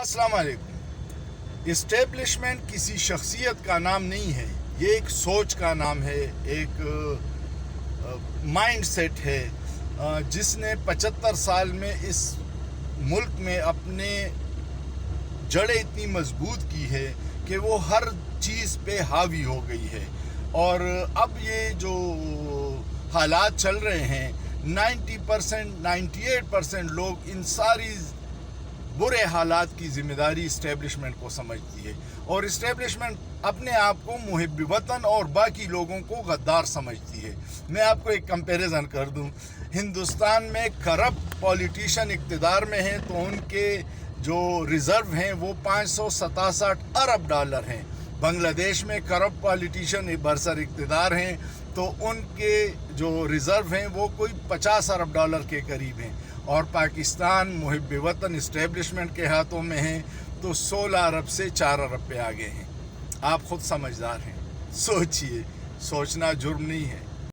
अस्सलाम वालेकुम। इस्टेब्लिशमेंट किसी शख्सियत का नाम नहीं है, ये एक सोच का नाम है, एक माइंड सेट है जिसने 75 साल में इस मुल्क में अपने जड़ें इतनी मजबूत की है कि वो हर चीज़ पे हावी हो गई है। और अब ये जो हालात चल रहे हैं, 90% 98% लोग इन सारी बुरे हालात की ज़िम्मेदारी इस्टेब्लिशमेंट को समझती है, और इस्टेब्लिशमेंट अपने आप को मुहिब वतन और बाकी लोगों को गद्दार समझती है। मैं आपको एक कंपैरिजन कर दूं, हिंदुस्तान में करप्ट पॉलिटिशियन इक़्तिदार में हैं तो उनके जो रिज़र्व हैं वो $567 अरब हैं। बांग्लादेश में करप्ट पॉलिटिशियन बरसर इक़्तिदार हैं तो उनके जो रिज़र्व हैं वो कोई $50 अरब के करीब हैं, और पाकिस्तान मुहिब वतन इस्टेब्लिशमेंट के हाथों में है तो 16 अरब से 4 अरब पे आगे हैं। आप ख़ुद समझदार हैं, सोचिए, सोचना जुर्म नहीं है।